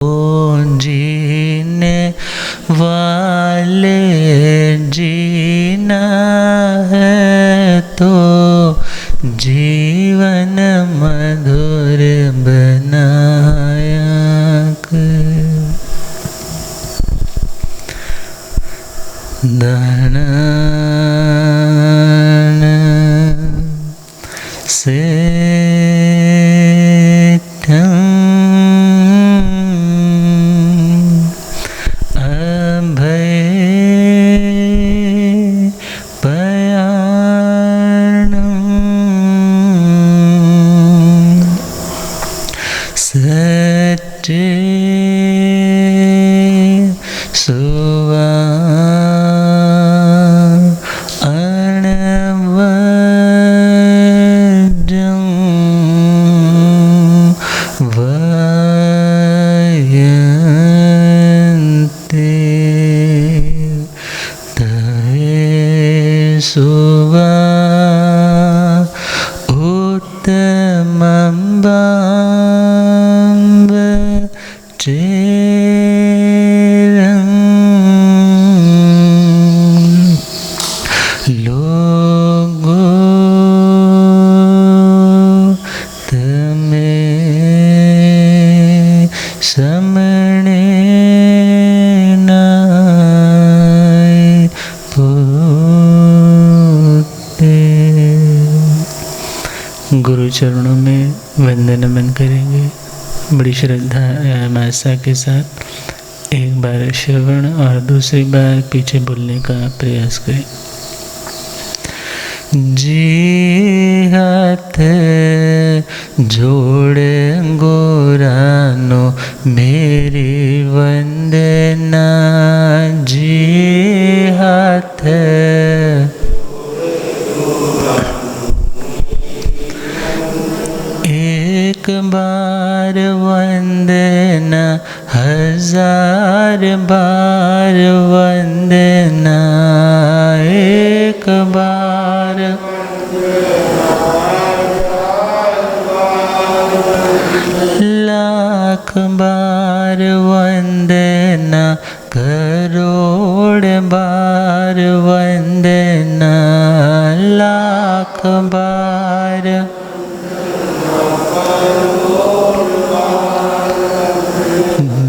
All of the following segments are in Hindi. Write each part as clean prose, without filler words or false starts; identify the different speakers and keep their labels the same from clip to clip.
Speaker 1: जीने वाले जीना है तो जीवन मधुर बनाया कर। दान से गुरु चरणों में वंदन नमन करेंगे बड़ी श्रद्धा एवं आस्था के साथ। एक बार श्रवण और दूसरी बार पीछे बोलने का प्रयास करें। जी हाथ जोड़े गोरानो मेरी वंदना। जी हाथ एक बार वंदना हजार बार वंदना। एक बार लाख बार वंदना। करोड़ बार वंदना। लाख बार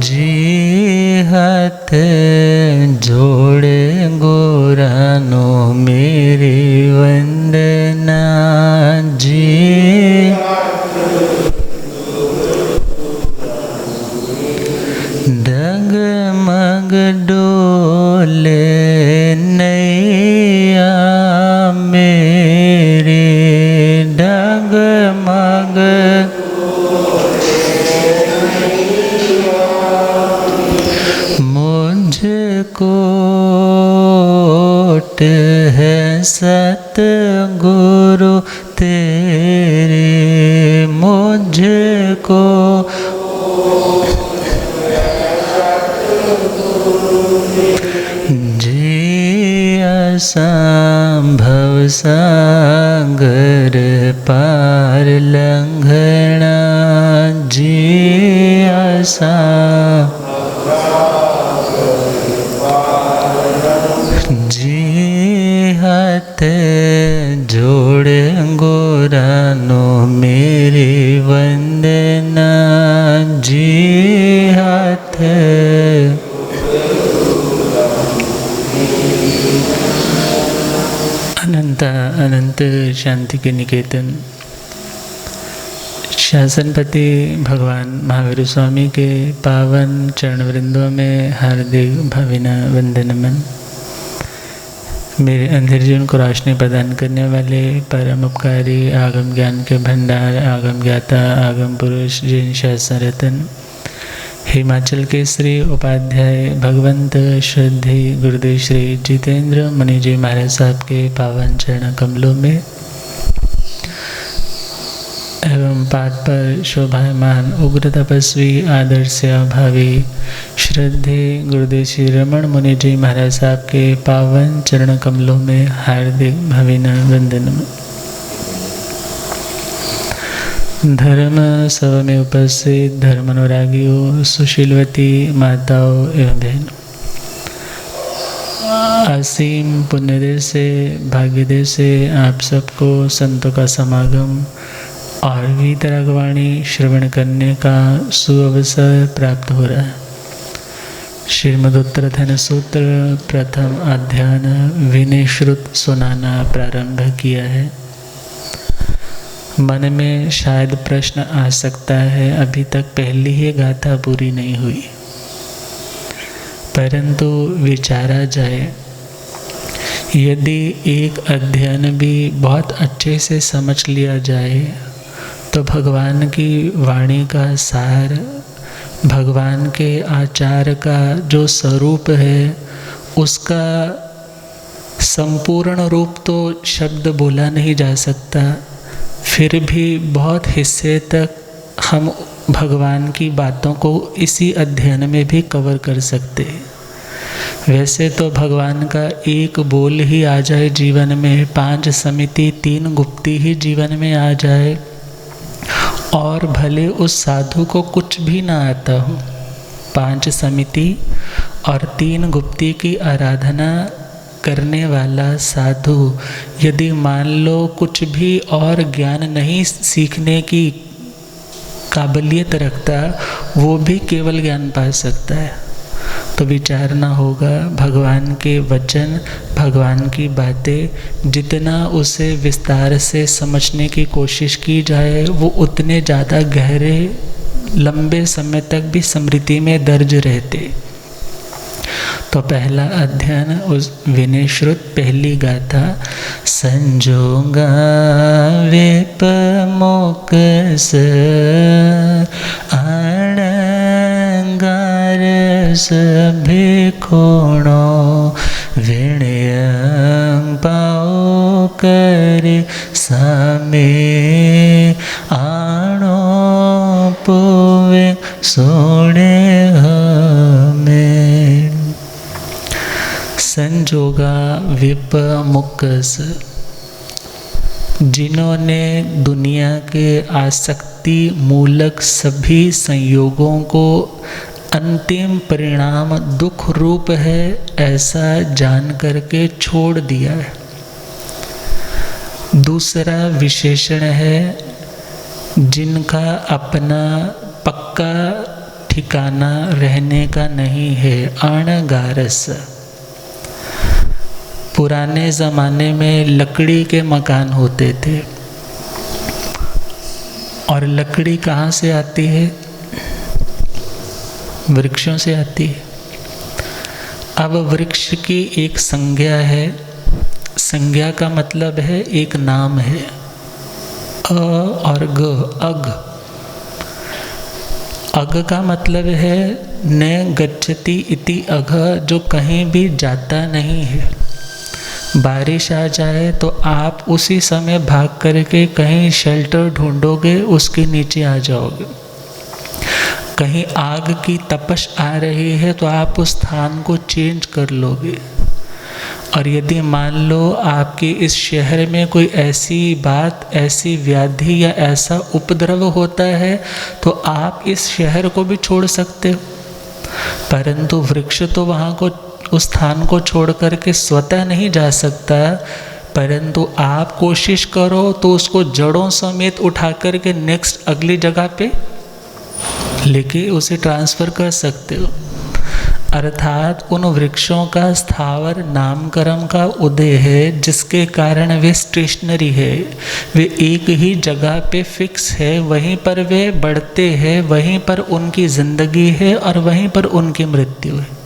Speaker 1: जी हाथ जोड़े गोरानो मेरी वंदना। जी डगमग डोले नैया मेरी। डगमग मुझको है सतगुरु तेरे। मुझको जी असंभव सागर पार लंघना। जी जी हाथ जोड़े गोरानो मेरी वंदना। जी हाथ अनंत अनंत शांति के निकेतन शासनपति भगवान महावीर स्वामी के पावन चरण वृंदों में हार्दिक भावना वंदन नमन। मेरे अंधेर जीवन को रोशनी प्रदान करने वाले परम उपकारी आगम ज्ञान के भंडार आगम ज्ञाता आगम पुरुष जिन शासन रतन हिमाचल के श्री उपाध्याय भगवंत श्रद्धे गुरुदेव श्री जितेंद्र मुनि जी महाराज साहब के पावन चरण कमलों में एवं पाठ पर शोभायमान उग्र तपस्वी आदर्श भावी श्रद्धे गुरुदेव श्री रमण मुनि जी महाराज साहब के पावन चरण कमलों में हार्दिक भावना वंदन। धर्म सभा में उपस्थित धर्मानुरागियों, सुशीलवती माताओं एवं बहनों, असीम पुण्यदेव से, भाग्यदेव से आप सबको संतों का समागम और वीतरागवाणी श्रवण करने का सुअवसर प्राप्त हो रहा है। श्रीमदोत्तराधन सूत्र प्रथम अध्यान विनय श्रुत सुनाना प्रारंभ किया है। मन में शायद प्रश्न आ सकता है, अभी तक पहली ही गाथा पूरी नहीं हुई, परंतु विचारा जाए, यदि एक अध्ययन भी बहुत अच्छे से समझ लिया जाए तो भगवान की वाणी का सार, भगवान के आचार का जो स्वरूप है उसका संपूर्ण रूप तो शब्द बोला नहीं जा सकता, फिर भी बहुत हिस्से तक हम भगवान की बातों को इसी अध्ययन में भी कवर कर सकते हैं। वैसे तो भगवान का एक बोल ही आ जाए जीवन में, 5 समिति 3 गुप्ती ही जीवन में आ जाए, और भले उस साधु को कुछ भी ना आता हो, 5 समिति और 3 गुप्ती की आराधना करने वाला साधु यदि मान लो कुछ भी और ज्ञान नहीं सीखने की काबिलियत रखता, वो भी केवल ज्ञान पा सकता है। तो विचारना होगा, भगवान के वचन, भगवान की बातें जितना उसे विस्तार से समझने की कोशिश की जाए वो उतने ज़्यादा गहरे लंबे समय तक भी स्मृति में दर्ज रहते। तो पहला अध्ययन उस विनय श्रुत पहली गाथा, संजोगा वेप मोकस आड़ंगार सभे खोणो विणय पाओ करे सामे आणो पोवे सोने हमें। संजोगा विप मुक्स, जिन्होंने दुनिया के आसक्ति मूलक सभी संयोगों को अंतिम परिणाम दुख रूप है ऐसा जान करके छोड़ दिया है। दूसरा विशेषण है जिनका अपना पक्का ठिकाना रहने का नहीं है, अणगारस। पुराने ज़माने में लकड़ी के मकान होते थे, और लकड़ी कहाँ से आती है? वृक्षों से आती है। अब वृक्ष की एक संज्ञा है, संज्ञा का मतलब है एक नाम है, अ और ग, अग। अग का मतलब है न गच्छति इति अघ, जो कहीं भी जाता नहीं है। बारिश आ जाए तो आप उसी समय भाग करके कहीं शेल्टर ढूंढोगे, उसके नीचे आ जाओगे। कहीं आग की तपश आ रही है तो आप उस स्थान को चेंज कर लोगे। और यदि मान लो आपके इस शहर में कोई ऐसी बात, ऐसी व्याधि या ऐसा उपद्रव होता है तो आप इस शहर को भी छोड़ सकते हो, परंतु वृक्ष तो वहाँ को, उस स्थान को छोड़ करके स्वतः नहीं जा सकता, परंतु आप कोशिश करो तो उसको जड़ों समेत उठा करके नेक्स्ट अगली जगह पे लेके उसे ट्रांसफ़र कर सकते हो। अर्थात उन वृक्षों का स्थावर नामकरण का उदय है, जिसके कारण वे स्टेशनरी है, वे एक ही जगह पे फिक्स है, वहीं पर वे बढ़ते हैं, वहीं पर उनकी जिंदगी है और वहीं पर उनकी मृत्यु है।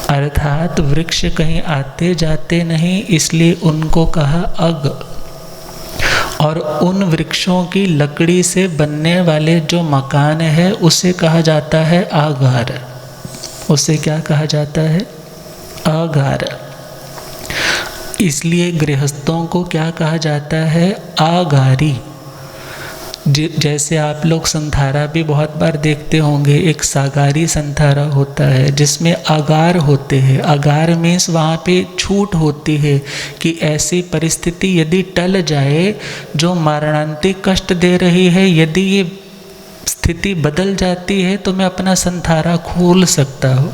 Speaker 1: अर्थात वृक्ष कहीं आते जाते नहीं, इसलिए उनको कहा अग। और उन वृक्षों की लकड़ी से बनने वाले जो मकान है उसे कहा जाता है आगार। उसे क्या कहा जाता है? आगार। इसलिए गृहस्थों को क्या कहा जाता है? आगारी। जैसे आप लोग संथारा भी बहुत बार देखते होंगे, एक सागारी संथारा होता है जिसमें आगार होते हैं। आगार मीन्स वहाँ पे छूट होती है कि ऐसी परिस्थिति यदि टल जाए जो मरणांतिक कष्ट दे रही है, यदि ये स्थिति बदल जाती है तो मैं अपना संथारा खोल सकता हूँ।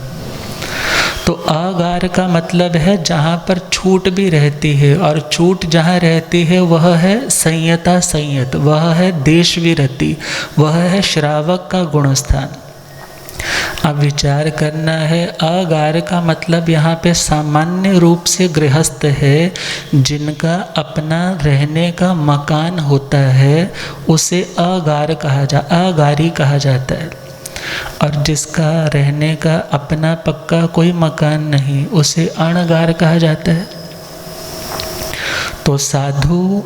Speaker 1: तो अगार का मतलब है जहाँ पर छूट भी रहती है, और छूट जहाँ रहती है वह है संयता संयत, वह है देश विरति, वह है श्रावक का गुणस्थान। अब विचार करना है, अगार का मतलब यहाँ पे सामान्य रूप से गृहस्थ है, जिनका अपना रहने का मकान होता है, उसे अगारी कहा जाता है। और जिसका रहने का अपना पक्का कोई मकान नहीं, उसे अणगार कहा जाता है। तो साधु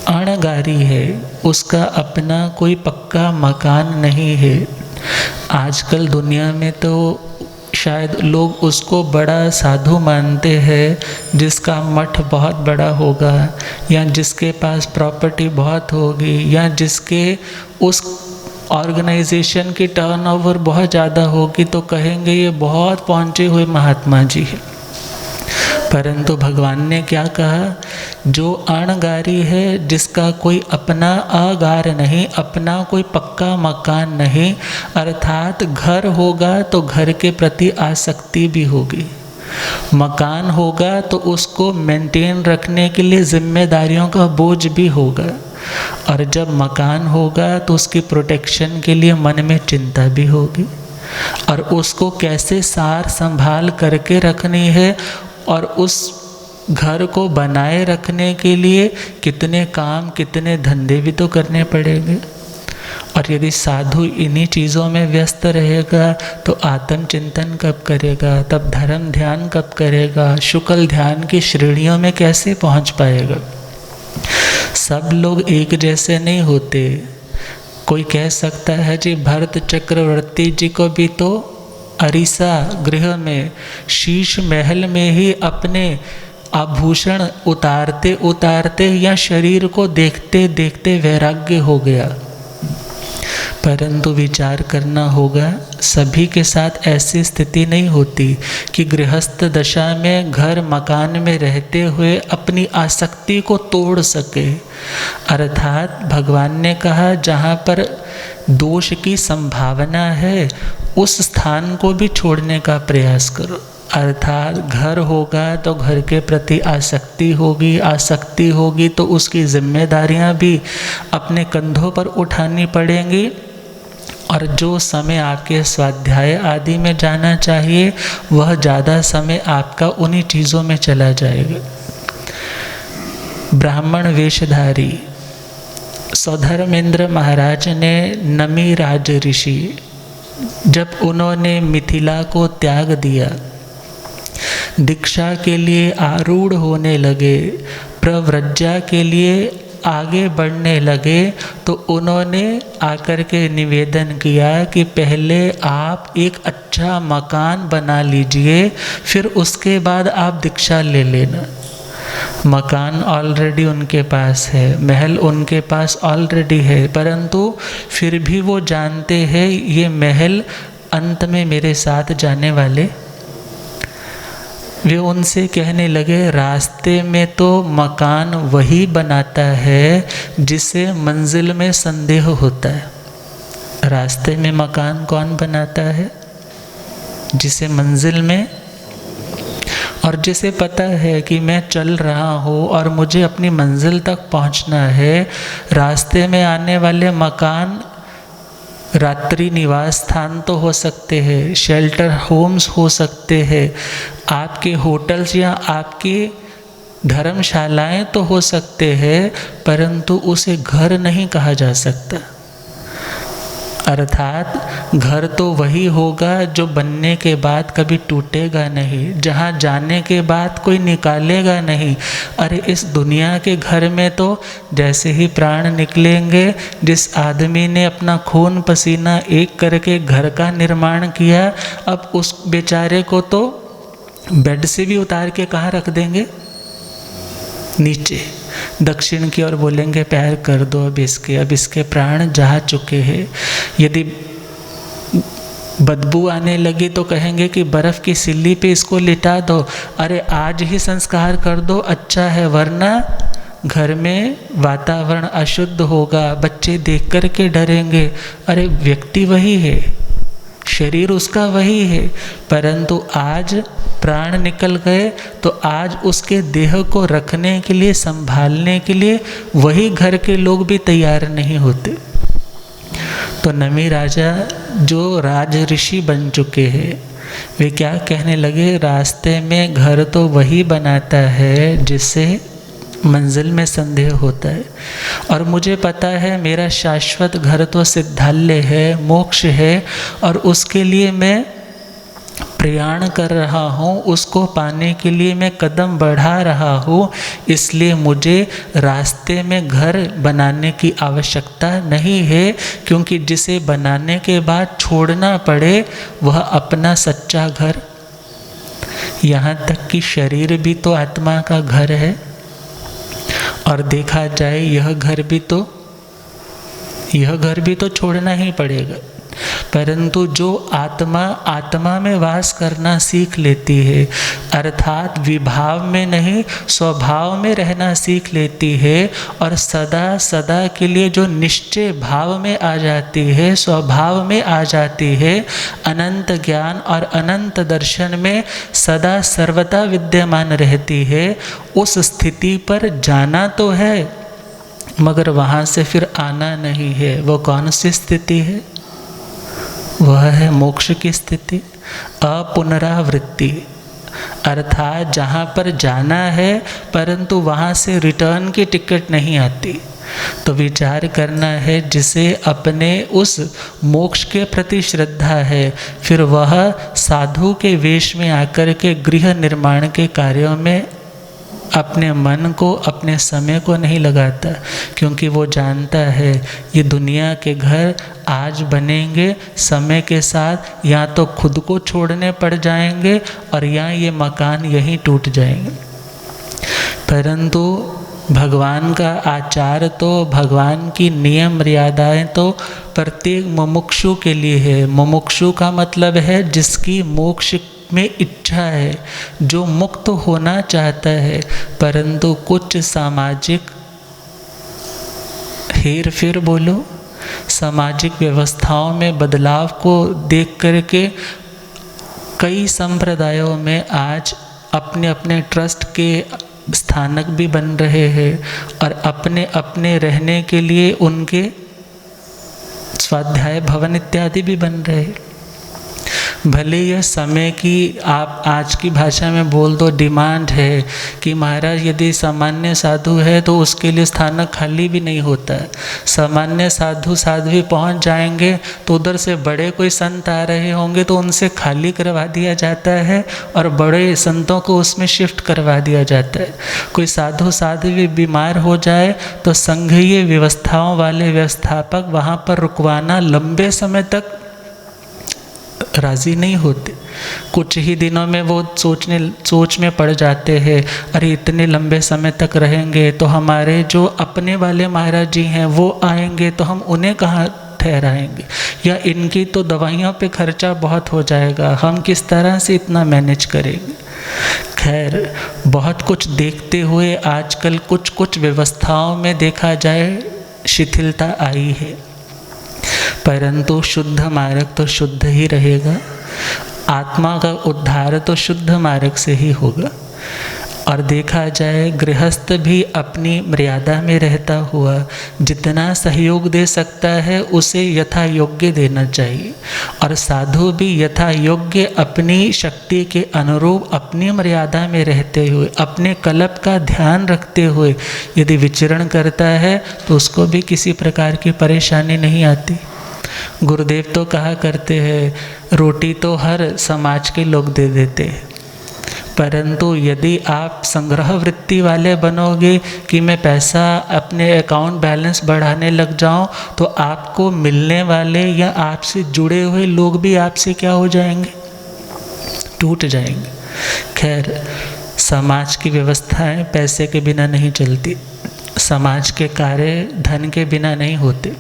Speaker 1: अणगारी है, उसका अपना कोई पक्का मकान नहीं है। आजकल दुनिया में तो शायद लोग उसको बड़ा साधु मानते हैं जिसका मठ बहुत बड़ा होगा, या जिसके पास प्रॉपर्टी बहुत होगी, या जिसके उस ऑर्गेनाइजेशन की टर्नओवर बहुत ज़्यादा होगी, तो कहेंगे ये बहुत पहुँचे हुए महात्मा जी हैं। परंतु भगवान ने क्या कहा, जो अणगारी है, जिसका कोई अपना अगार नहीं, अपना कोई पक्का मकान नहीं, अर्थात घर होगा तो घर के प्रति आसक्ति भी होगी, मकान होगा तो उसको मेंटेन रखने के लिए जिम्मेदारियों का बोझ भी होगा, और जब मकान होगा तो उसकी प्रोटेक्शन के लिए मन में चिंता भी होगी, और उसको कैसे सार संभाल करके रखनी है, और उस घर को बनाए रखने के लिए कितने काम कितने धंधे भी तो करने पड़ेंगे। और यदि साधु इन्हीं चीज़ों में व्यस्त रहेगा तो आत्मचिंतन कब करेगा, तब धर्म ध्यान कब करेगा, शुक्ल ध्यान की श्रेणियों में कैसे पहुंच पाएगा। सब लोग एक जैसे नहीं होते। कोई कह सकता है जी भरत चक्रवर्ती जी को भी तो अरीसा गृह में, शीश महल में ही अपने आभूषण उतारते उतारते या शरीर को देखते देखते वैराग्य हो गया। परंतु विचार करना होगा, सभी के साथ ऐसी स्थिति नहीं होती कि गृहस्थ दशा में घर मकान में रहते हुए अपनी आसक्ति को तोड़ सके। अर्थात भगवान ने कहा जहाँ पर दोष की संभावना है उस स्थान को भी छोड़ने का प्रयास करो। अर्थात घर होगा तो घर के प्रति आसक्ति होगी, आसक्ति होगी तो उसकी जिम्मेदारियां भी अपने कंधों पर उठानी पड़ेंगी, और जो समय आपके स्वाध्याय आदि में जाना चाहिए वह ज़्यादा समय आपका उन्हीं चीज़ों में चला जाएगा। ब्राह्मण वेशधारी सौधर्मेंद्र महाराज ने नमी राज ऋषि, जब उन्होंने मिथिला को त्याग दिया, दीक्षा के लिए आरूढ़ होने लगे, प्रव्रज्जा के लिए आगे बढ़ने लगे, तो उन्होंने आकर के निवेदन किया कि पहले आप एक अच्छा मकान बना लीजिए, फिर उसके बाद आप दीक्षा ले लेना। मकान ऑलरेडी उनके पास है, महल उनके पास ऑलरेडी है, परंतु फिर भी वो जानते हैं ये महल अंत में मेरे साथ जाने वाले। वे उनसे कहने लगे रास्ते में तो मकान वही बनाता है जिसे मंजिल में संदेह होता है। रास्ते में मकान कौन बनाता है? जिसे मंजिल में, और जिसे पता है कि मैं चल रहा हूँ और मुझे अपनी मंजिल तक पहुँचना है। रास्ते में आने वाले मकान रात्रि निवास स्थान तो हो सकते हैं, शेल्टर होम्स हो सकते हैं, आपके होटल्स या आपकी धर्मशालाएं तो हो सकते हैं, परंतु उसे घर नहीं कहा जा सकता। अर्थात घर तो वही होगा जो बनने के बाद कभी टूटेगा नहीं, जहाँ जाने के बाद कोई निकालेगा नहीं। अरे इस दुनिया के घर में तो जैसे ही प्राण निकलेंगे, जिस आदमी ने अपना खून पसीना एक करके घर का निर्माण किया, अब उस बेचारे को तो बेड से भी उतार के कहाँ रख देंगे? नीचे। दक्षिण की ओर बोलेंगे पैर कर दो अब इसके प्राण जा चुके हैं। यदि बदबू आने लगी तो कहेंगे कि बर्फ़ की सिल्ली पे इसको लिटा दो, अरे आज ही संस्कार कर दो अच्छा है, वरना घर में वातावरण अशुद्ध होगा, बच्चे देख कर के डरेंगे। अरे व्यक्ति वही है, शरीर उसका वही है, परंतु आज प्राण निकल गए तो आज उसके देह को रखने के लिए, संभालने के लिए वही घर के लोग भी तैयार नहीं होते। तो नमी राजा जो राज ऋषि बन चुके हैं, वे क्या कहने लगे, रास्ते में घर तो वही बनाता है जिससे मंजिल में संदेह होता है, और मुझे पता है मेरा शाश्वत घर तो सिद्धालय है, मोक्ष है, और उसके लिए मैं प्रयाण कर रहा हूँ, उसको पाने के लिए मैं कदम बढ़ा रहा हूँ। इसलिए मुझे रास्ते में घर बनाने की आवश्यकता नहीं है, क्योंकि जिसे बनाने के बाद छोड़ना पड़े वह अपना सच्चा घर, यहाँ तक कि शरीर भी तो आत्मा का घर है, और देखा जाए यह घर भी तो छोड़ना ही पड़ेगा। परंतु जो आत्मा में वास करना सीख लेती है, अर्थात विभाव में नहीं स्वभाव में रहना सीख लेती है, और सदा सदा के लिए जो निश्चय भाव में आ जाती है, स्वभाव में आ जाती है, अनंत ज्ञान और अनंत दर्शन में सदा सर्वदा विद्यमान रहती है, उस स्थिति पर जाना तो है मगर वहाँ से फिर आना नहीं है। वो कौन सी स्थिति है? वह है मोक्ष की स्थिति, अपुनरावृत्ति, अर्थात जहाँ पर जाना है परंतु वहाँ से रिटर्न की टिकट नहीं आती। तो विचार करना है, जिसे अपने उस मोक्ष के प्रति श्रद्धा है, फिर वह साधु के वेश में आकर के गृह निर्माण के कार्यों में अपने मन को, अपने समय को नहीं लगाता, क्योंकि वो जानता है ये दुनिया के घर आज बनेंगे, समय के साथ या तो खुद को छोड़ने पड़ जाएंगे और या ये मकान यहीं टूट जाएंगे। परंतु भगवान का आचार तो, भगवान की नियम मर्यादाएं तो प्रत्येक मुमुक्षु के लिए है। मुमुक्षु का मतलब है जिसकी मोक्ष में इच्छा है, जो मुक्त होना चाहता है, परंतु कुछ सामाजिक हेर फेर बोलो, सामाजिक व्यवस्थाओं में बदलाव को देख करके कई संप्रदायों में आज अपने अपने ट्रस्ट के स्थानक भी बन रहे हैं और अपने अपने रहने के लिए उनके स्वाध्याय भवन इत्यादि भी बन रहे हैं। भले यह समय की, आप आज की भाषा में बोल दो, डिमांड है कि महाराज यदि सामान्य साधु है तो उसके लिए स्थानक खाली भी नहीं होता है। सामान्य साधु साध्वी पहुंच जाएंगे तो उधर से बड़े कोई संत आ रहे होंगे तो उनसे खाली करवा दिया जाता है और बड़े संतों को उसमें शिफ्ट करवा दिया जाता है। कोई साधु साध्वी बीमार हो जाए तो संघीय व्यवस्थाओं वाले व्यवस्थापक वहाँ पर रुकवाना लंबे समय तक राज़ी नहीं होते। कुछ ही दिनों में वो सोच में पड़ जाते हैं, अरे इतने लंबे समय तक रहेंगे तो हमारे जो अपने वाले महाराज जी हैं वो आएंगे तो हम उन्हें कहाँ ठहराएंगे, या इनकी तो दवाइयों पे खर्चा बहुत हो जाएगा, हम किस तरह से इतना मैनेज करेंगे। खैर, बहुत कुछ देखते हुए आजकल कुछ व्यवस्थाओं में देखा जाए शिथिलता आई है, परंतु शुद्ध मार्ग तो शुद्ध ही रहेगा। आत्मा का उद्धार तो शुद्ध मार्ग से ही होगा। और देखा जाए गृहस्थ भी अपनी मर्यादा में रहता हुआ जितना सहयोग दे सकता है उसे यथा योग्य देना चाहिए, और साधु भी यथा योग्य अपनी शक्ति के अनुरूप अपनी मर्यादा में रहते हुए, अपने कल्प का ध्यान रखते हुए यदि विचरण करता है तो उसको भी किसी प्रकार की परेशानी नहीं आती। गुरुदेव तो कहा करते हैं रोटी तो हर समाज के लोग दे देते हैं, परंतु यदि आप संग्रह वृत्ति वाले बनोगे कि मैं पैसा अपने अकाउंट बैलेंस बढ़ाने लग जाऊं तो आपको मिलने वाले या आपसे जुड़े हुए लोग भी आपसे क्या हो जाएंगे, टूट जाएंगे। खैर, समाज की व्यवस्थाएं पैसे के बिना नहीं चलती, समाज के कार्य धन के बिना नहीं होते,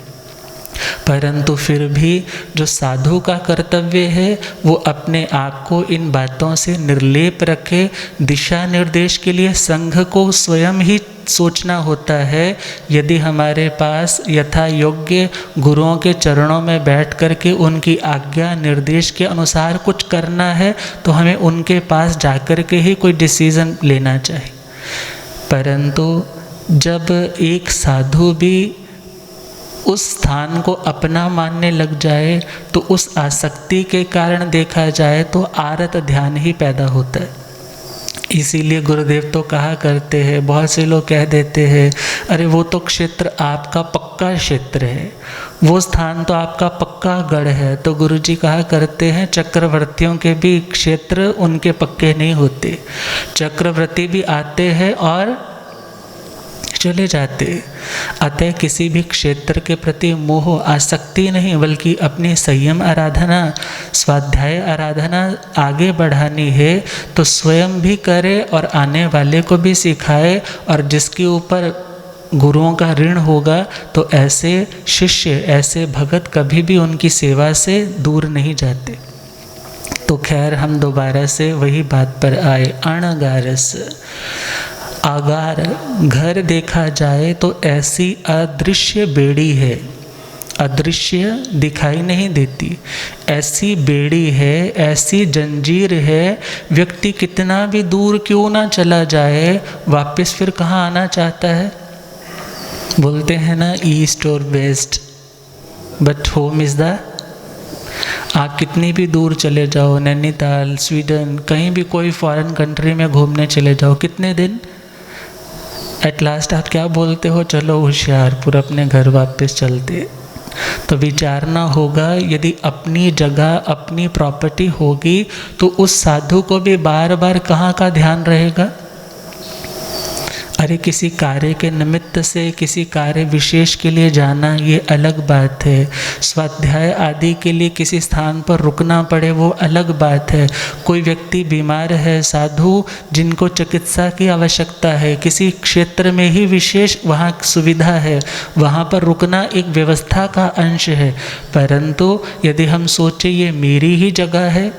Speaker 1: परंतु फिर भी जो साधु का कर्तव्य है वो अपने आप को इन बातों से निर्लेप रखे। दिशा निर्देश के लिए संघ को स्वयं ही सोचना होता है। यदि हमारे पास यथा योग्य गुरुओं के चरणों में बैठ कर के उनकी आज्ञा निर्देश के अनुसार कुछ करना है तो हमें उनके पास जाकर के ही कोई डिसीज़न लेना चाहिए। परंतु जब एक साधु भी उस स्थान को अपना मानने लग जाए तो उस आसक्ति के कारण देखा जाए तो आरत ध्यान ही पैदा होता है। इसीलिए गुरुदेव तो कहा करते हैं, बहुत से लोग कह देते हैं अरे वो तो क्षेत्र आपका पक्का क्षेत्र है, वो स्थान तो आपका पक्का गढ़ है। तो गुरुजी कहा करते हैं चक्रवर्तियों के भी क्षेत्र उनके पक्के नहीं होते, चक्रवर्ती भी आते हैं और चले जाते। अतः किसी भी क्षेत्र के प्रति मोह आसक्ति नहीं, बल्कि अपनी संयम आराधना स्वाध्याय आराधना आगे बढ़ानी है तो स्वयं भी करे और आने वाले को भी सिखाए। और जिसके ऊपर गुरुओं का ऋण होगा तो ऐसे शिष्य ऐसे भगत कभी भी उनकी सेवा से दूर नहीं जाते। तो खैर हम दोबारा से वही बात पर आए। अणगारस आगार घर देखा जाए तो ऐसी अदृश्य बेड़ी है, अदृश्य दिखाई नहीं देती, ऐसी बेड़ी है, ऐसी जंजीर है, व्यक्ति कितना भी दूर क्यों ना चला जाए वापस फिर कहाँ आना चाहता है। बोलते हैं ना ईस्ट और west but home is the. आप कितनी भी दूर चले जाओ, नैनीताल स्वीडन कहीं भी कोई फॉरेन कंट्री में घूमने चले जाओ, कितने दिन एट लास्ट आप क्या बोलते हो, चलो होशियारपुर अपने घर वापस चलते। तो विचारना होगा यदि अपनी जगह अपनी प्रॉपर्टी होगी तो उस साधु को भी बार बार कहाँ का ध्यान रहेगा। अरे किसी कार्य के निमित्त से किसी कार्य विशेष के लिए जाना ये अलग बात है, स्वाध्याय आदि के लिए किसी स्थान पर रुकना पड़े वो अलग बात है। कोई व्यक्ति बीमार है, साधु जिनको चिकित्सा की आवश्यकता है, किसी क्षेत्र में ही विशेष वहाँ सुविधा है, वहाँ पर रुकना एक व्यवस्था का अंश है। परंतु यदि हम सोचें ये मेरी ही जगह है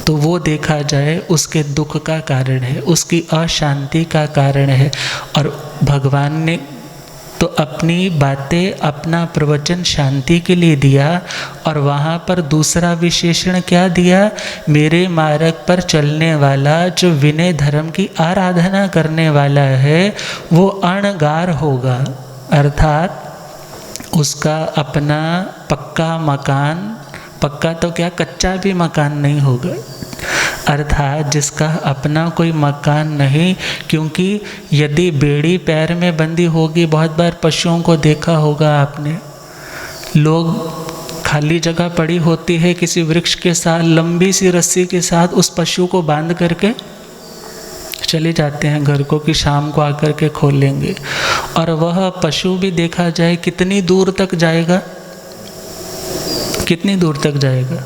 Speaker 1: तो वो देखा जाए उसके दुख का कारण है, उसकी अशांति का कारण है। और भगवान ने तो अपनी बातें अपना प्रवचन शांति के लिए दिया और वहाँ पर दूसरा विशेषण क्या दिया, मेरे मार्ग पर चलने वाला जो विनय धर्म की आराधना करने वाला है वो अणगार होगा, अर्थात उसका अपना पक्का मकान, पक्का तो क्या कच्चा भी मकान नहीं होगा, अर्थात जिसका अपना कोई मकान नहीं। क्योंकि यदि बेड़ी पैर में बंधी होगी, बहुत बार पशुओं को देखा होगा आपने, लोग खाली जगह पड़ी होती है किसी वृक्ष के साथ लंबी सी रस्सी के साथ उस पशु को बांध करके चले जाते हैं घर को कि शाम को आकर के खोल लेंगे। और वह पशु भी देखा जाए कितनी दूर तक जाएगा, कितनी दूर तक जाएगा,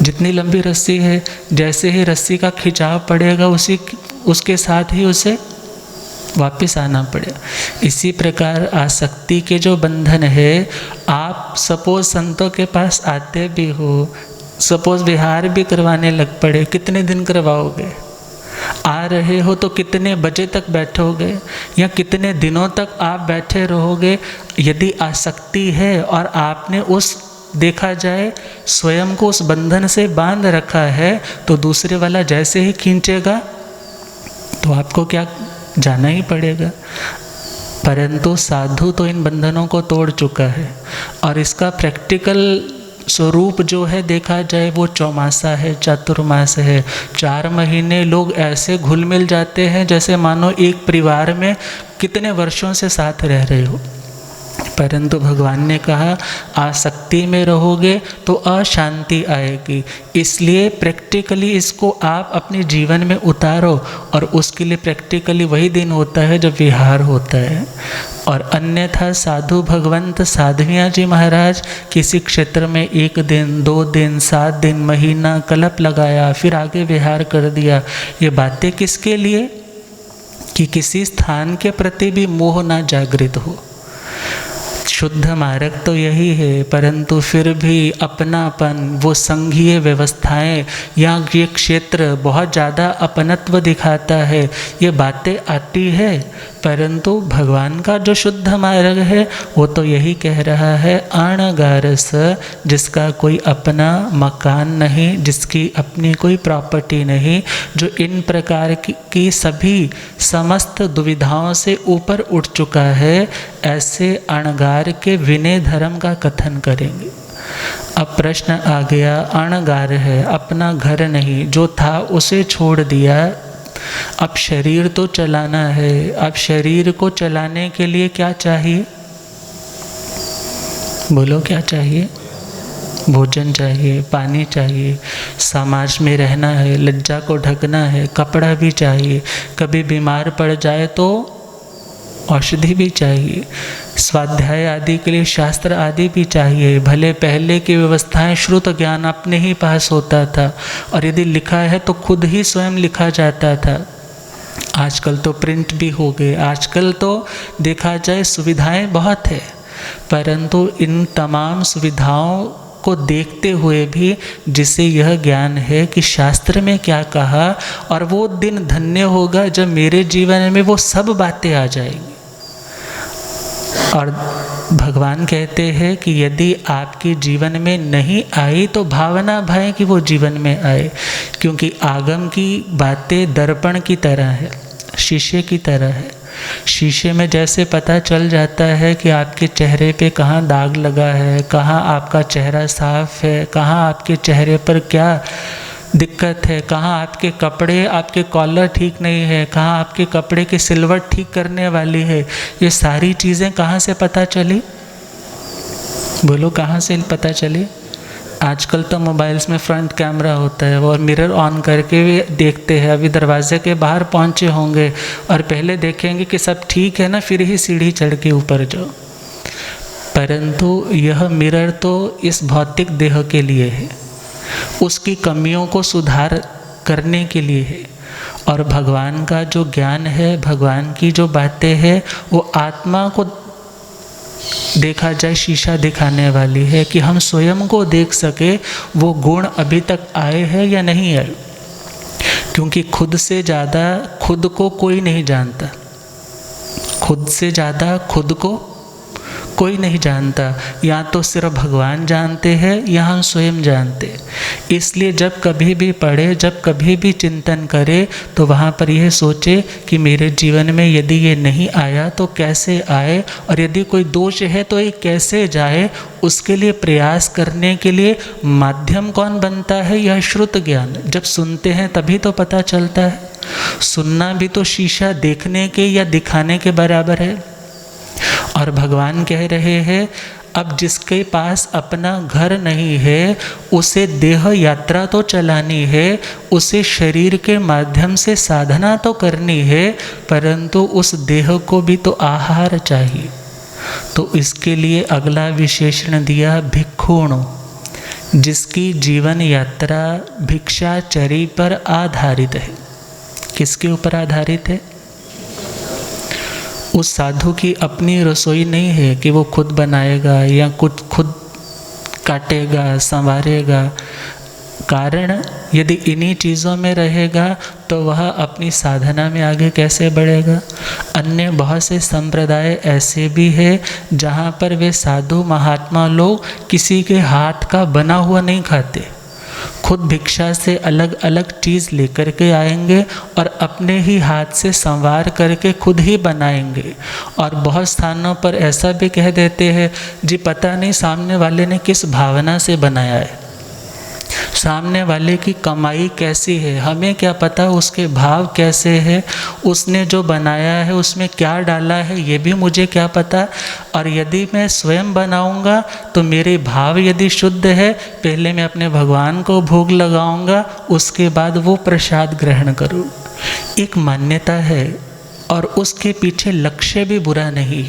Speaker 1: जितनी लंबी रस्सी है, जैसे ही रस्सी का खिंचाव पड़ेगा उसके साथ ही उसे वापस आना पड़ेगा। इसी प्रकार आसक्ति के जो बंधन है, आप सपोज संतों के पास आते भी हो, सपोज विहार भी करवाने लग पड़े, कितने दिन करवाओगे? आ रहे हो तो कितने बजे तक बैठोगे या कितने दिनों तक आप बैठे रहोगे? यदि आसक्ति है और आपने उस देखा जाए स्वयं को उस बंधन से बांध रखा है तो दूसरे वाला जैसे ही खींचेगा तो आपको क्या जाना ही पड़ेगा। परंतु साधु तो इन बंधनों को तोड़ चुका है और इसका प्रैक्टिकल स्वरूप जो है देखा जाए वो चौमासा है, चातुर्मास है। 4 महीने लोग ऐसे घुल मिल जाते हैं जैसे मानो एक परिवार में कितने वर्षों से साथ रह रहे हो। परंतु भगवान ने कहा आसक्ति में रहोगे तो अशांति आएगी, इसलिए प्रैक्टिकली इसको आप अपने जीवन में उतारो। और उसके लिए प्रैक्टिकली वही दिन होता है जब विहार होता है। और अन्यथा साधु भगवंत साधवियाँ जी महाराज किसी क्षेत्र में 1 दिन 2 दिन 7 दिन महीना कल्प लगाया, फिर आगे विहार कर दिया। ये बातें किसके लिए? कि किसी स्थान के प्रति भी मोह ना जागृत हो। शुद्ध मार्ग तो यही है, परंतु फिर भी अपनापन, वो संघीय व्यवस्थाएं या ये क्षेत्र बहुत ज़्यादा अपनत्व दिखाता है, ये बातें आती है। परंतु भगवान का जो शुद्ध मार्ग है वो तो यही कह रहा है अणगारस, जिसका कोई अपना मकान नहीं, जिसकी अपनी कोई प्रॉपर्टी नहीं, जो इन प्रकार की सभी समस्त दुविधाओं से ऊपर उठ चुका है, ऐसे अणगार के विनय धर्म का कथन करेंगे। अब प्रश्न आ गया, अणगार है, अपना घर नहीं, जो था उसे छोड़ दिया, अब शरीर तो चलाना है। अब शरीर को चलाने के लिए क्या चाहिए? बोलो क्या चाहिए? भोजन चाहिए, पानी चाहिए, समाज में रहना है, लज्जा को ढकना है, कपड़ा भी चाहिए, कभी बीमार पड़ जाए तो औषधि भी चाहिए, स्वाध्याय आदि के लिए शास्त्र आदि भी चाहिए। भले पहले की व्यवस्थाएं श्रुत ज्ञान अपने ही पास होता था, और यदि लिखा है तो खुद ही स्वयं लिखा जाता था। आजकल तो प्रिंट भी हो गए, आजकल तो देखा जाए सुविधाएं बहुत है, परंतु इन तमाम सुविधाओं को देखते हुए भी जिसे यह ज्ञान है कि शास्त्र में क्या कहा, और वो दिन धन्य होगा जब मेरे जीवन में वो सब बातें आ जाएंगी। और भगवान कहते हैं कि यदि आपके जीवन में नहीं आई तो भावना भय कि वो जीवन में आए, क्योंकि आगम की बातें दर्पण की तरह है, शीशे की तरह है। शीशे में जैसे पता चल जाता है कि आपके चेहरे पे कहाँ दाग लगा है, कहाँ आपका चेहरा साफ है, कहाँ आपके चेहरे पर क्या दिक्कत है, कहाँ आपके कपड़े, आपके कॉलर ठीक नहीं है, कहाँ आपके कपड़े की सिलवट ठीक करने वाली है, ये सारी चीज़ें कहाँ से पता चली? बोलो कहाँ से पता चली? आजकल तो मोबाइल्स में फ्रंट कैमरा होता है और मिरर ऑन करके भी देखते हैं। अभी दरवाजे के बाहर पहुँचे होंगे और पहले देखेंगे कि सब ठीक है ना, फिर ही सीढ़ी चढ़ के ऊपर जाओ। परंतु यह मिरर तो इस भौतिक देह के लिए है, उसकी कमियों को सुधार करने के लिए है। और भगवान का जो ज्ञान है, भगवान की जो बातें हैं, वो आत्मा को देखा जाए शीशा दिखाने वाली है, कि हम स्वयं को देख सके वो गुण अभी तक आए हैं या नहीं आए। क्योंकि खुद से ज़्यादा खुद को कोई नहीं जानता, खुद से ज़्यादा खुद को कोई नहीं जानता। या तो सिर्फ भगवान जानते हैं या हम स्वयं जानते। इसलिए जब कभी भी पढ़े, जब कभी भी चिंतन करे, तो वहाँ पर यह सोचे कि मेरे जीवन में यदि ये नहीं आया तो कैसे आए, और यदि कोई दोष है तो ये कैसे जाए। उसके लिए प्रयास करने के लिए माध्यम कौन बनता है? यह श्रुत ज्ञान। जब सुनते हैं तभी तो पता चलता है। सुनना भी तो शीशा देखने के या दिखाने के बराबर है। और भगवान कह रहे हैं, अब जिसके पास अपना घर नहीं है उसे देह यात्रा तो चलानी है, उसे शरीर के माध्यम से साधना तो करनी है, परंतु उस देह को भी तो आहार चाहिए। तो इसके लिए अगला विशेषण दिया भिक्षुणो, जिसकी जीवन यात्रा भिक्षाचरी पर आधारित है। किसके ऊपर आधारित है? उस साधु की अपनी रसोई नहीं है कि वो खुद बनाएगा या कुछ खुद काटेगा, संवारेगा। कारण यदि इन्हीं चीज़ों में रहेगा तो वह अपनी साधना में आगे कैसे बढ़ेगा। अन्य बहुत से संप्रदाय ऐसे भी हैं जहाँ पर वे साधु महात्मा लोग किसी के हाथ का बना हुआ नहीं खाते, खुद भिक्षा से अलग अलग चीज़ लेकर के आएंगे और अपने ही हाथ से संवार करके खुद ही बनाएंगे। और बहुत स्थानों पर ऐसा भी कह देते हैं, जी पता नहीं सामने वाले ने किस भावना से बनाया है। सामने वाले की कमाई कैसी है, हमें क्या पता उसके भाव कैसे है, उसने जो बनाया है उसमें क्या डाला है, ये भी मुझे क्या पता। और यदि मैं स्वयं बनाऊंगा तो मेरे भाव यदि शुद्ध है, पहले मैं अपने भगवान को भोग लगाऊंगा, उसके बाद वो प्रसाद ग्रहण करूं। एक मान्यता है और उसके पीछे लक्ष्य भी बुरा नहीं,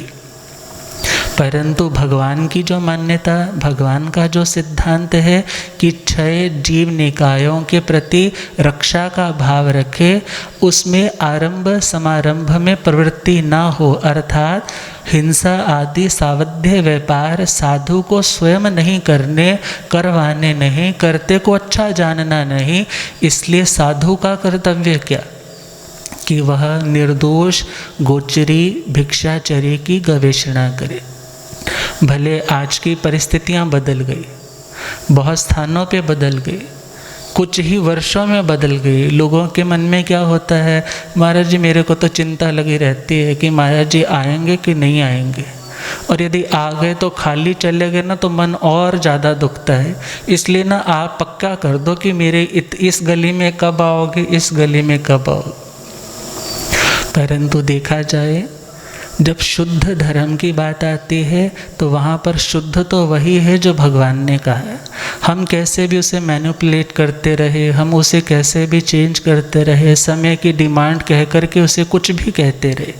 Speaker 1: परंतु भगवान की जो मान्यता, भगवान का जो सिद्धांत है कि 6 जीव निकायों के प्रति रक्षा का भाव रखे, उसमें आरंभ समारंभ में प्रवृत्ति ना हो, अर्थात हिंसा आदि सावध्य व्यापार साधु को स्वयं नहीं करवाने नहीं, करते को अच्छा जानना नहीं। इसलिए साधु का कर्तव्य क्या कि वह निर्दोष गोचरी भिक्षाचर्य की गवेषणा करे। भले आज की परिस्थितियां बदल गई, बहुत स्थानों पे बदल गई, कुछ ही वर्षों में बदल गई। लोगों के मन में क्या होता है, महाराज जी मेरे को तो चिंता लगी रहती है कि महाराज जी आएंगे कि नहीं आएंगे, और यदि आ गए तो खाली चले गए ना तो मन और ज़्यादा दुखता है। इसलिए ना आप पक्का कर दो कि मेरे इस गली में कब आओगे, इस गली में कब आओगे। परंतु देखा जाए जब शुद्ध धर्म की बात आती है तो वहाँ पर शुद्ध तो वही है जो भगवान ने कहा है। हम कैसे भी उसे मैनिपुलेट करते रहे, हम उसे कैसे भी चेंज करते रहे, समय की डिमांड कह करके उसे कुछ भी कहते रहे,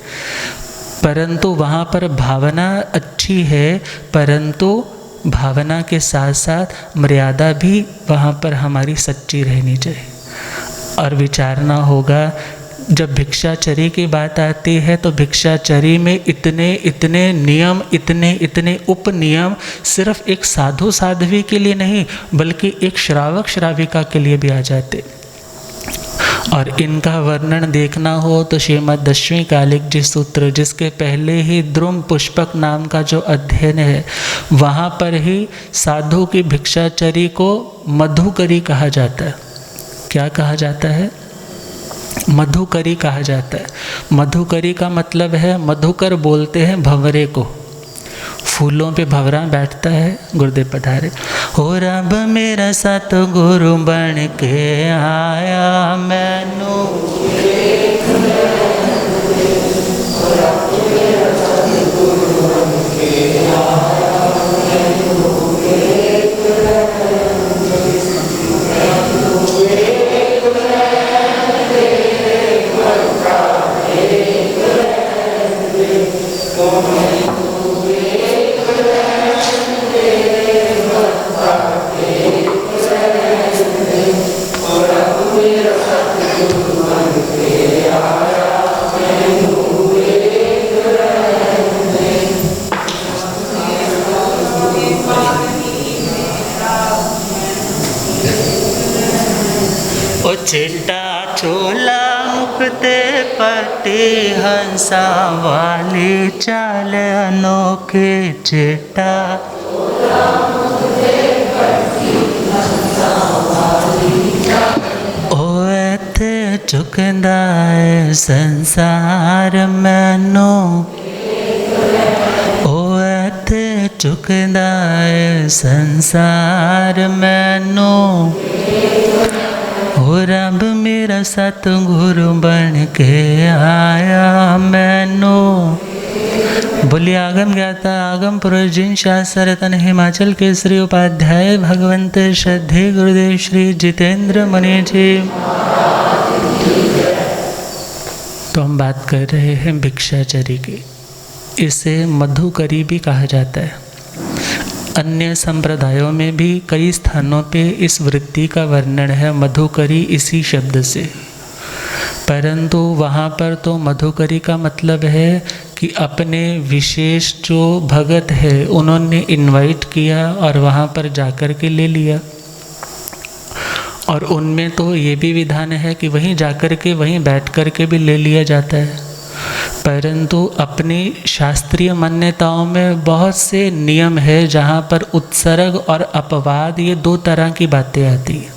Speaker 1: परंतु वहाँ पर भावना अच्छी है, परंतु भावना के साथ साथ मर्यादा भी वहाँ पर हमारी सच्ची रहनी चाहिए। और विचारना होगा, जब भिक्षाचर्य की बात आती है तो भिक्षाचर्य में इतने इतने नियम, इतने इतने उपनियम सिर्फ एक साधु साध्वी के लिए नहीं बल्कि एक श्रावक श्राविका के लिए भी आ जाते। और इनका वर्णन देखना हो तो श्रीमद् 10वीं कालिक जी सूत्र, जिसके पहले ही द्रुम पुष्पक नाम का जो अध्ययन है, वहाँ पर ही साधु की भिक्षाचर्य को मधुकरी कहा जाता है। क्या कहा जाता है? मधुकरी कहा जाता है। मधुकरी का मतलब है, मधुकर बोलते हैं भंवरे को, फूलों पे भंवरा बैठता है। गुरुदेव पधारे। हो रब मेरा सतगुरु बन के आया मैनू, चिट्टा चोला मुक्ते पट्टी हंसा वाली चाल अनोखे, चिट्टा ओ इत्थे चुकदा है संसार मैनू, ओ इत्थे चुकदा है संसार मैनू, ओ रब मेरा सतगुरु बन के आया मैनू। बोलिए आगम ज्ञाता आगम पुरुष जिन शास्त्र रतन हिमाचल के श्री उपाध्याय भगवंत श्रद्धे गुरुदेव श्री जितेंद्र मुनि जी। तो हम बात कर रहे हैं भिक्षाचर्य की। इसे मधुकरी भी कहा जाता है। अन्य संप्रदायों में भी कई स्थानों पे इस वृत्ति का वर्णन है मधुकरी इसी शब्द से, परंतु वहाँ पर तो मधुकरी का मतलब है कि अपने विशेष जो भगत है उन्होंने इनवाइट किया और वहाँ पर जाकर के ले लिया। और उनमें तो ये भी विधान है कि वहीं जाकर के वहीं बैठ कर के भी ले लिया जाता है, परंतु अपनी शास्त्रीय मान्यताओं में बहुत से नियम है जहाँ पर उत्सर्ग और अपवाद ये दो तरह की बातें आती हैं।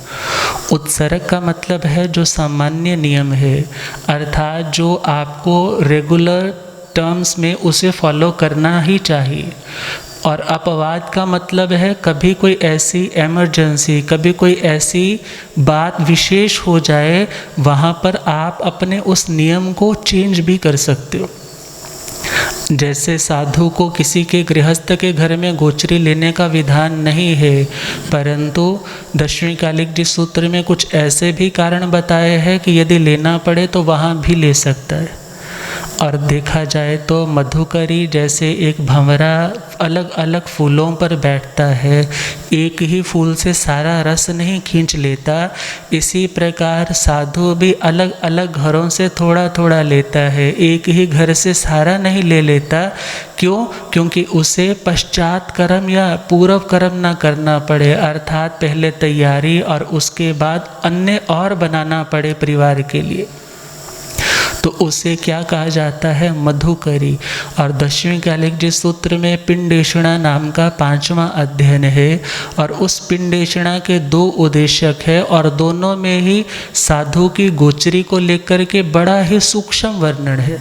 Speaker 1: उत्सर्ग का मतलब है जो सामान्य नियम है, अर्थात जो आपको रेगुलर टर्म्स में उसे फॉलो करना ही चाहिए, और अपवाद का मतलब है कभी कोई ऐसी इमरजेंसी, कभी कोई ऐसी बात विशेष हो जाए, वहाँ पर आप अपने उस नियम को चेंज भी कर सकते हो। जैसे साधु को किसी के गृहस्थ के घर में गोचरी लेने का विधान नहीं है, परंतु दशवीं कालिक जी सूत्र में कुछ ऐसे भी कारण बताए हैं कि यदि लेना पड़े तो वहाँ भी ले सकता है। और देखा जाए तो मधुकरी जैसे एक भंवरा अलग अलग फूलों पर बैठता है, एक ही फूल से सारा रस नहीं खींच लेता, इसी प्रकार साधु भी अलग अलग घरों से थोड़ा थोड़ा लेता है, एक ही घर से सारा नहीं ले लेता। क्यों? क्योंकि उसे पश्चात कर्म या पूर्व कर्म ना करना पड़े, अर्थात पहले तैयारी और उसके बाद अन्य और बनाना पड़े परिवार के लिए, तो उसे क्या कहा जाता है? मधुकरी। और दशवीं कालिक जी सूत्र में पिंडेषणा नाम का 5वां अध्ययन है, और उस पिंडेषणा के 2 उद्देश्यक है, और दोनों में ही साधु की गोचरी को लेकर के बड़ा ही सूक्ष्म वर्णन है,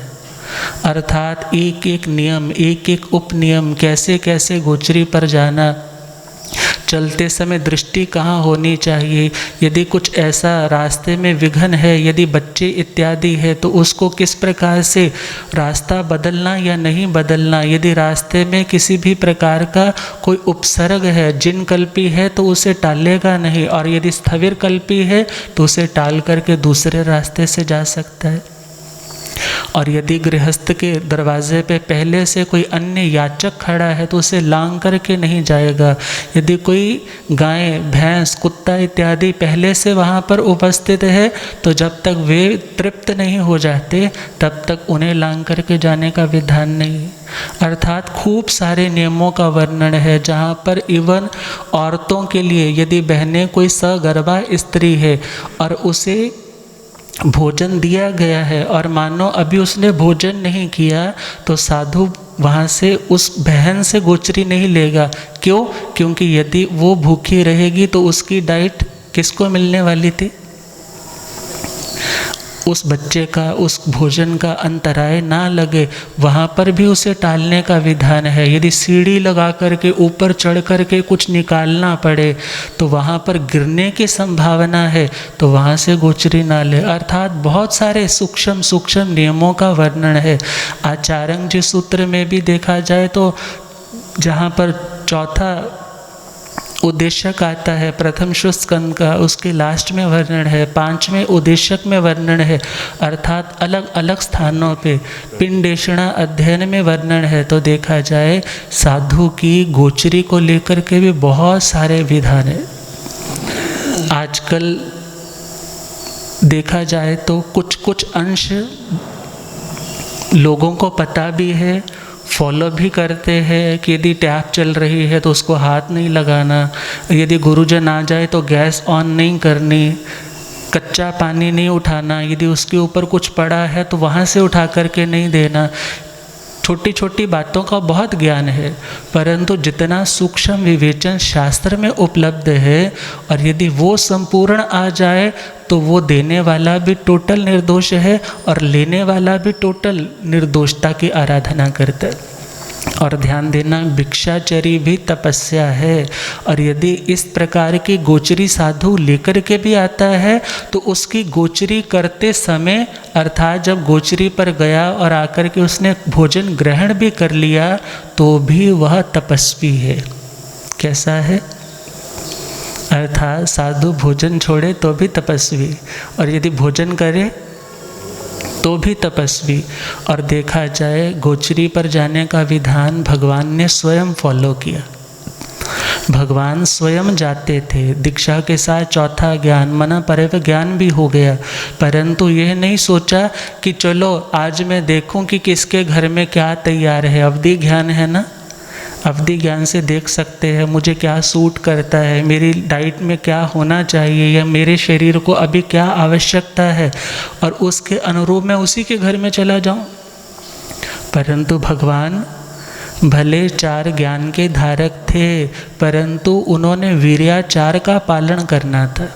Speaker 1: अर्थात एक एक नियम, एक एक उपनियम, कैसे कैसे गोचरी पर जाना, चलते समय दृष्टि कहाँ होनी चाहिए, यदि कुछ ऐसा रास्ते में विघ्न है, यदि बच्चे इत्यादि है तो उसको किस प्रकार से रास्ता बदलना या नहीं बदलना, यदि रास्ते में किसी भी प्रकार का कोई उपसर्ग है, जिन कल्पी है तो उसे टालेगा नहीं, और यदि स्थविर कल्पी है तो उसे टाल करके दूसरे रास्ते से जा सकता है। और यदि गृहस्थ के दरवाजे पे पहले से कोई अन्य याचक खड़ा है तो उसे लांग करके नहीं जाएगा। यदि कोई गाय, भैंस, कुत्ता इत्यादि पहले से वहाँ पर उपस्थित है तो जब तक वे तृप्त नहीं हो जाते तब तक उन्हें लांग करके जाने का विधान नहीं। अर्थात खूब सारे नियमों का वर्णन है, जहाँ पर इवन औरतों के लिए यदि बहनें कोई सगर्भा स्त्री है और उसे भोजन दिया गया है और मानो अभी उसने भोजन नहीं किया तो साधु वहाँ से उस बहन से गोचरी नहीं लेगा। क्यों? क्योंकि यदि वो भूखी रहेगी तो उसकी डाइट किसको मिलने वाली थी? उस बच्चे का, उस भोजन का अंतराय ना लगे, वहाँ पर भी उसे टालने का विधान है। यदि सीढ़ी लगा करके ऊपर चढ़ करके कुछ निकालना पड़े तो वहाँ पर गिरने की संभावना है, तो वहाँ से गोचरी ना ले। अर्थात बहुत सारे सूक्ष्म सूक्ष्म नियमों का वर्णन है। आचार्य जी सूत्र में भी देखा जाए तो जहाँ पर चौथा उद्देश्यक आता है प्रथम शुद्ध स्कंद का, उसके लास्ट में वर्णन है, 5वें उद्देश्यक में वर्णन है, अर्थात अलग अलग स्थानों पे पिंडेषणा अध्ययन में वर्णन है। तो देखा जाए साधु की गोचरी को लेकर के भी बहुत सारे विधान है। आजकल देखा जाए तो कुछ कुछ अंश लोगों को पता भी है, फॉलो भी करते हैं कि यदि टैप चल रही है तो उसको हाथ नहीं लगाना, यदि गुरुजन आ जाए तो गैस ऑन नहीं करनी, कच्चा पानी नहीं उठाना, यदि उसके ऊपर कुछ पड़ा है तो वहाँ से उठा करके नहीं देना। छोटी छोटी बातों का बहुत ज्ञान है, परंतु जितना सूक्ष्म विवेचन शास्त्र में उपलब्ध है और यदि वो संपूर्ण आ जाए तो वो देने वाला भी टोटल निर्दोष है और लेने वाला भी टोटल निर्दोषता की आराधना करता है। और ध्यान देना, भिक्षाचरी भी तपस्या है, और यदि इस प्रकार की गोचरी साधु लेकर के भी आता है तो उसकी गोचरी करते समय, अर्थात जब गोचरी पर गया और आकर के उसने भोजन ग्रहण भी कर लिया तो भी वह तपस्वी है। कैसा है? अर्थात साधु भोजन छोड़े तो भी तपस्वी, और यदि भोजन करे तो भी तपस्वी। और देखा जाए गोचरी पर जाने का विधान भगवान ने स्वयं फॉलो किया। भगवान स्वयं जाते थे, दीक्षा के साथ चौथा ज्ञान मना परव ज्ञान भी हो गया, परंतु यह नहीं सोचा कि चलो आज मैं देखूं कि किसके घर में क्या तैयार है। अवधि ज्ञान है ना, अवधि ज्ञान से देख सकते हैं मुझे क्या सूट करता है, मेरी डाइट में क्या होना चाहिए या मेरे शरीर को अभी क्या आवश्यकता है, और उसके अनुरूप मैं उसी के घर में चला जाऊं। परंतु भगवान भले 4 ज्ञान के धारक थे, परंतु उन्होंने वीर्याचार का पालन करना था,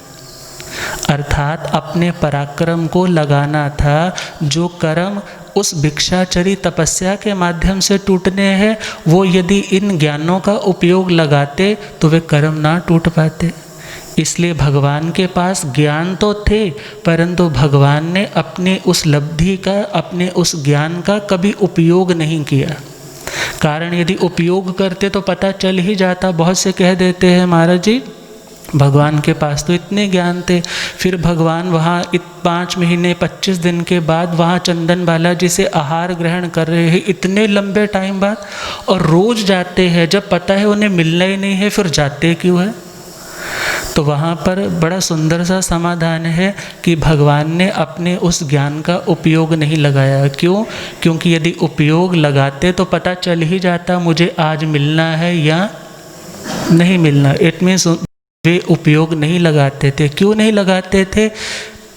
Speaker 1: अर्थात अपने पराक्रम को लगाना था। जो कर्म उस भिक्षाचरी तपस्या के माध्यम से टूटने हैं, वो यदि इन ज्ञानों का उपयोग लगाते तो वे कर्म ना टूट पाते। इसलिए भगवान के पास ज्ञान तो थे, परंतु भगवान ने अपनी उस लब्धि का, अपने उस ज्ञान का कभी उपयोग नहीं किया। कारण यदि उपयोग करते तो पता चल ही जाता। बहुत से कह देते हैं महाराज जी भगवान के पास तो इतने ज्ञान थे, फिर भगवान वहाँ 5 महीने 25 दिन के बाद वहाँ चंदन बालाजी से आहार ग्रहण कर रहे हैं इतने लंबे टाइम बाद, और रोज़ जाते हैं, जब पता है उन्हें मिलना ही नहीं है फिर जाते क्यों है? तो वहाँ पर बड़ा सुंदर सा समाधान है कि भगवान ने अपने उस ज्ञान का उपयोग नहीं लगाया। क्यों? क्योंकि यदि उपयोग लगाते तो पता चल ही जाता मुझे आज मिलना है या नहीं मिलना। इट मीन्स वे उपयोग नहीं लगाते थे। क्यों नहीं लगाते थे?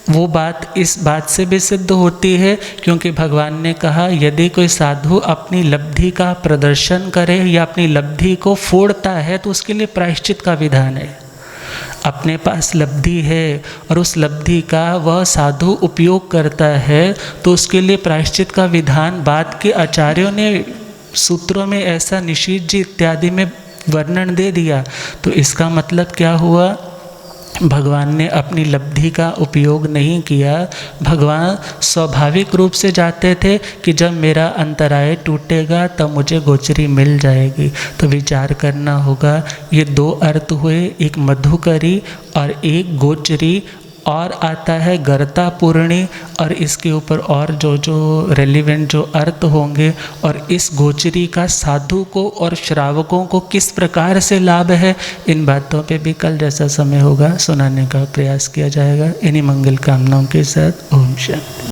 Speaker 1: वो बात इस बात से भी सिद्ध होती है क्योंकि भगवान ने कहा यदि कोई साधु अपनी लब्धि का प्रदर्शन करे या अपनी लब्धि को फोड़ता है तो उसके लिए प्रायश्चित का विधान है। अपने पास लब्धि है और उस लब्धि का वह साधु उपयोग करता है तो उसके लिए प्रायश्चित का विधान बाद के आचार्यों ने सूत्रों में ऐसा निशीथ जी इत्यादि में वर्णन दे दिया। तो इसका मतलब क्या हुआ? भगवान ने अपनी लब्धि का उपयोग नहीं किया। भगवान स्वाभाविक रूप से जाते थे कि जब मेरा अंतराय टूटेगा तब मुझे गोचरी मिल जाएगी। तो विचार करना होगा। ये 2 अर्थ हुए, एक मधुकरी और एक गोचरी, और आता है गर्ता पूर्णी, और इसके ऊपर और जो रेलिवेंट जो अर्थ होंगे, और इस गोचरी का साधु को और श्रावकों को किस प्रकार से लाभ है, इन बातों पे भी कल जैसा समय होगा सुनाने का प्रयास किया जाएगा। इन्हीं मंगल कामनाओं के साथ ओम शांति।